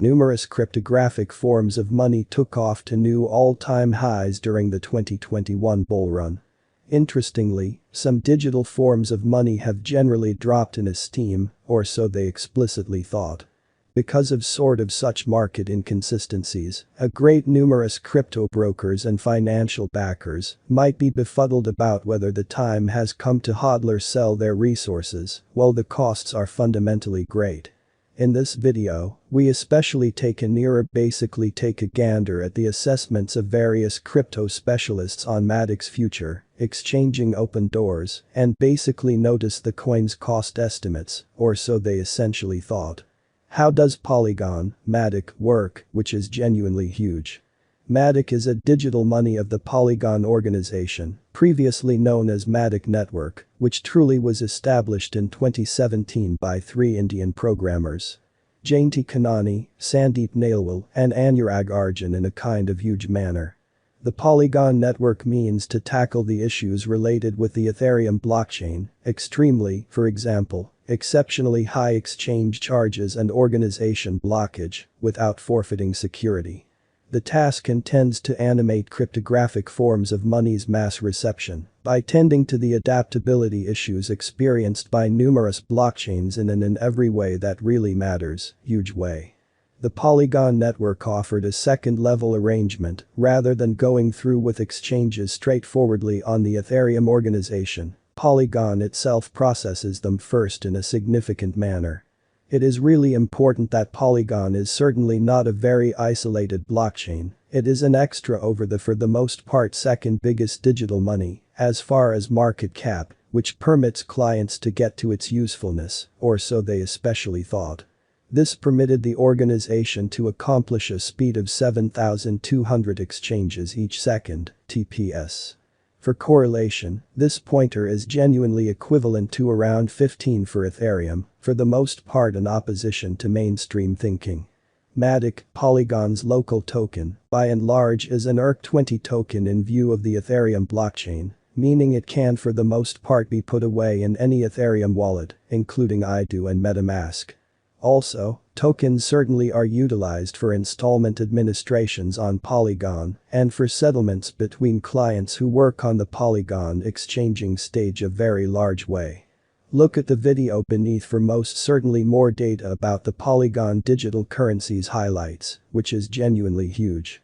Numerous cryptographic forms of money took off to new all-time highs during the 2021 bull run. Interestingly, some digital forms of money have generally dropped in esteem, or so they explicitly thought. Because of such market inconsistencies, a great numerous crypto brokers and financial backers might be befuddled about whether the time has come to hodlers sell their resources, while the costs are fundamentally great. In this video, we especially take a gander at the assessments of various crypto specialists on MATIC's future, exchanging open doors, and basically notice the coin's cost estimates, or so they essentially thought. How does Polygon, MATIC, work, which is genuinely huge? MATIC is a digital money of the Polygon organization, previously known as MATIC Network, which truly was established in 2017 by 3 Indian programmers. Jayanti Kanani, Sandeep Nailwal, and Anurag Arjun in a kind of huge manner. The Polygon network means to tackle the issues related with the Ethereum blockchain, for example, exceptionally high exchange charges and organization blockage, without forfeiting security. The task intends to animate cryptographic forms of money's mass reception by tending to the adaptability issues experienced by numerous blockchains in every way that really matters, huge way. The Polygon network offered a second-level arrangement rather than going through with exchanges straightforwardly on the Ethereum organization. Polygon itself processes them first in a significant manner. It is really important that Polygon is certainly not a very isolated blockchain, it is an extra over the for the most part second biggest digital money, as far as market cap, which permits clients to get to its usefulness, or so they especially thought. This permitted the organization to accomplish a speed of 7,200 exchanges each second, TPS. For correlation, this pointer is genuinely equivalent to around 15 for Ethereum, for the most part in opposition to mainstream thinking. MATIC, Polygon's local token, by and large is an ERC20 token in view of the Ethereum blockchain, meaning it can for the most part be put away in any Ethereum wallet, including IDO and MetaMask. Also, tokens certainly are utilized for installment administrations on Polygon and for settlements between clients who work on the Polygon exchanging stage a very large way. Look at the video beneath for most certainly more data about the Polygon digital currency's highlights, which is genuinely huge.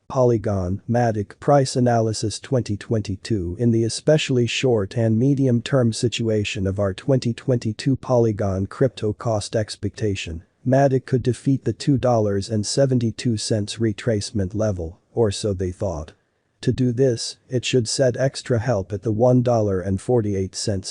Polygon, MATIC Price Analysis 2022. In the especially short and medium-term situation of our 2022 Polygon crypto cost expectation, MATIC could defeat the $2.72 retracement level, or so they thought. To do this, it should set extra help at the $1.48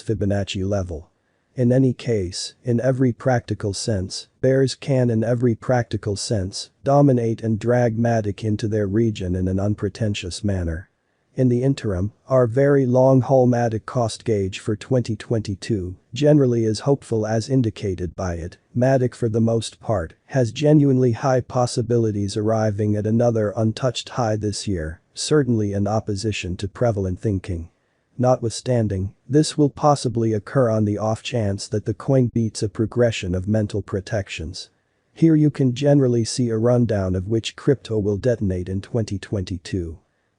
Fibonacci level. In any case, in every practical sense, bears can in every practical sense dominate and drag MATIC into their region in an unpretentious manner. In the interim, our very long-haul MATIC cost gauge for 2022 generally is hopeful as indicated by it. MATIC for the most part has genuinely high possibilities arriving at another untouched high this year, certainly in opposition to prevalent thinking. Notwithstanding, this will possibly occur on the off chance that the coin beats a progression of mental protections. Here you can generally see a rundown of which crypto will detonate in 2022.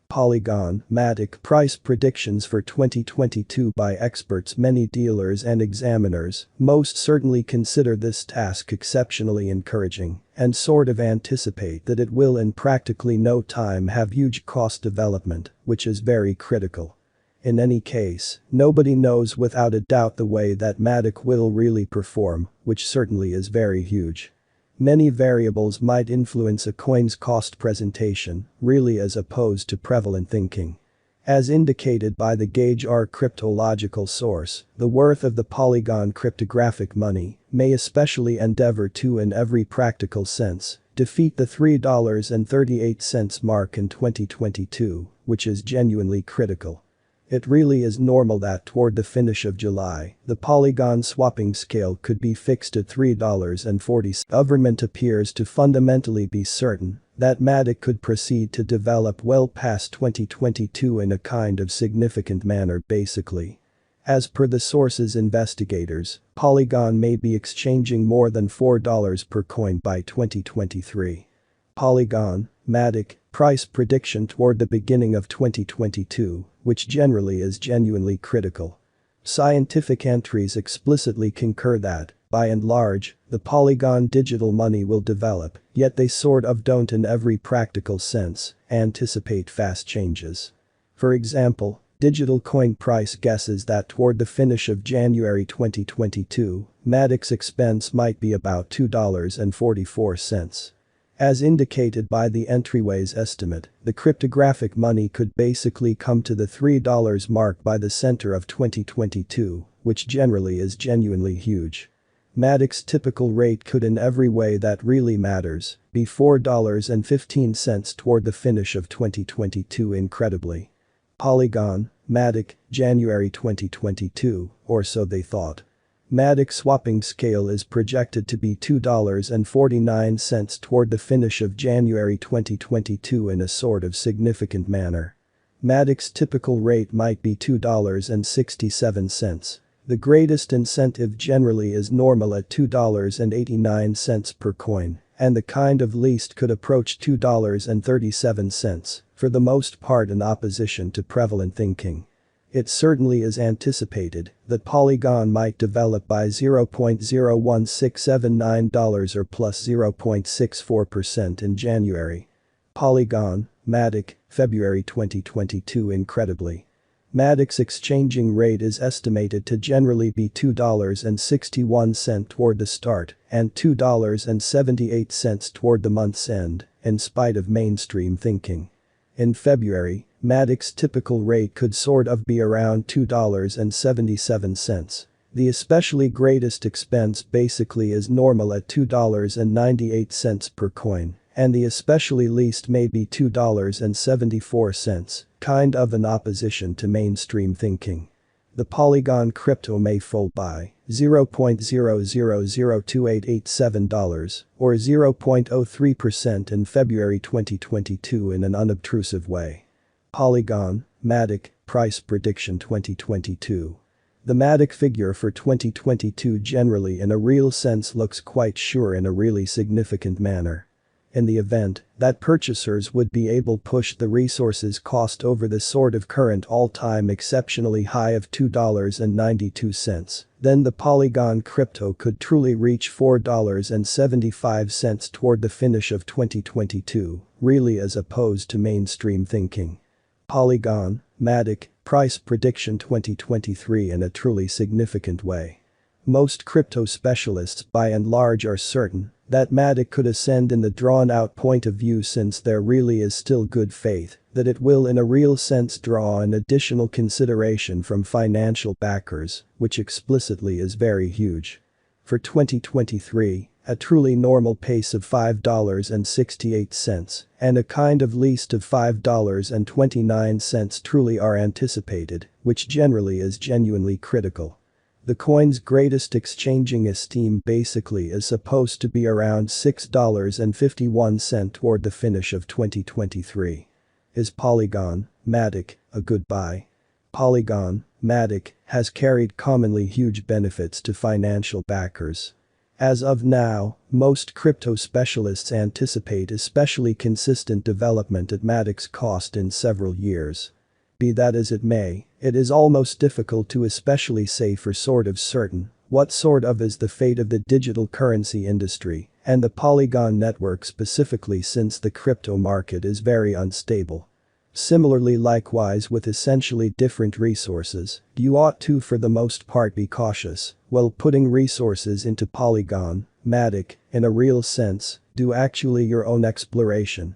Polygon, MATIC price predictions for 2022 by experts. Many dealers and examiners most certainly consider this task exceptionally encouraging and sort of anticipate that it will in practically no time have huge cost development, which is very critical. In any case, nobody knows without a doubt the way that MATIC will really perform, which certainly is very huge. Many variables might influence a coin's cost presentation, really as opposed to prevalent thinking. As indicated by the gauge R cryptological source, the worth of the Polygon cryptographic money may especially endeavor to in every practical sense defeat the $3.38 mark in 2022, which is genuinely critical. It really is normal that toward the finish of July, the Polygon swapping scale could be fixed at $3.40. Government appears to fundamentally be certain that MATIC could proceed to develop well past 2022 in a kind of significant manner basically. As per the source's investigators, Polygon may be exchanging more than $4 per coin by 2023. Polygon, MATIC, price prediction toward the beginning of 2022, which generally is genuinely critical. Scientific entries explicitly concur that, by and large, the Polygon digital money will develop, yet they sort of don't in every practical sense anticipate fast changes. For example, digital coin price guesses that toward the finish of January 2022, MATIC's expense might be about $2.44. As indicated by the entryway's estimate, the cryptographic money could basically come to the $3 mark by the center of 2022, which generally is genuinely huge. MATIC's typical rate could in every way that really matters be $4.15 toward the finish of 2022 incredibly. Polygon, MATIC, January 2022, or so they thought. MATIC swapping scale is projected to be $2.49 toward the finish of January 2022 in a sort of significant manner. MATIC's typical rate might be $2.67. The greatest incentive generally is normal at $2.89 per coin, and the kind of least could approach $2.37, for the most part in opposition to prevalent thinking. It certainly is anticipated that Polygon might develop by $0.01679 or plus 0.64% in January. Polygon, MATIC, February 2022 incredibly. MATIC's exchanging rate is estimated to generally be $2.61 toward the start and $2.78 toward the month's end, in spite of mainstream thinking. In February, MATIC's typical rate could sort of be around $2.77. The especially greatest expense basically is normal at $2.98 per coin, and the especially least may be $2.74, kind of in opposition to mainstream thinking. The Polygon crypto may fall by $0.0002887 or 0.03% in February 2022 in an unobtrusive way. Polygon, MATIC, price prediction 2022. The MATIC figure for 2022 generally in a real sense looks quite sure in a really significant manner. In the event that purchasers would be able to push the resource's cost over the sort of current all-time exceptionally high of $2.92, then the Polygon crypto could truly reach $4.75 toward the finish of 2022, really as opposed to mainstream thinking. Polygon, MATIC, price prediction 2023 in a truly significant way. Most crypto specialists by and large are certain that MATIC could ascend in the drawn-out point of view since there really is still good faith that it will in a real sense draw an additional consideration from financial backers, which explicitly is very huge. For 2023, a truly normal pace of $5.68 and a kind of least of $5.29 truly are anticipated, which generally is genuinely critical. The coin's greatest exchanging esteem basically is supposed to be around $6.51 toward the finish of 2023. Is Polygon, MATIC, a good buy? Polygon, MATIC, has carried commonly huge benefits to financial backers. As of now, most crypto specialists anticipate especially consistent development at MATIC's cost in several years. Be that as it may, it is almost difficult to especially say for sort of certain what sort of is the fate of the digital currency industry and the Polygon network specifically since the crypto market is very unstable. Similarly likewise with essentially different resources, you ought to for the most part be cautious while putting resources into Polygon, MATIC, in a real sense, do actually your own exploration,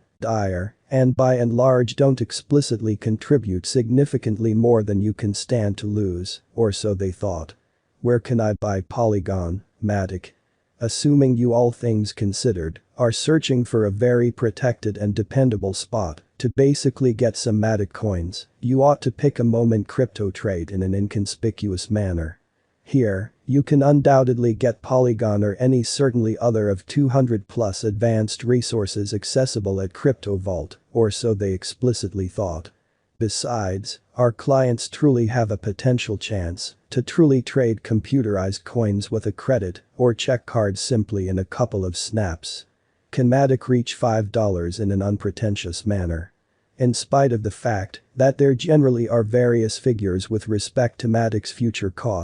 and by and large don't explicitly contribute significantly more than you can stand to lose, or so they thought. Where can I buy Polygon, MATIC? Assuming you all things considered are searching for a very protected and dependable spot to basically get some MATIC coins, you ought to pick a moment crypto trade in an inconspicuous manner. Here, you can undoubtedly get Polygon or any certainly other of 200 plus advanced resources accessible at Crypto Vault, or so they explicitly thought. Besides, Our clients truly have a potential chance to truly trade computerized coins with a credit or check card simply in a couple of snaps. Can MATIC reach $5 in an unpretentious manner? In spite of the fact that there generally are various figures with respect to MATIC's future cost.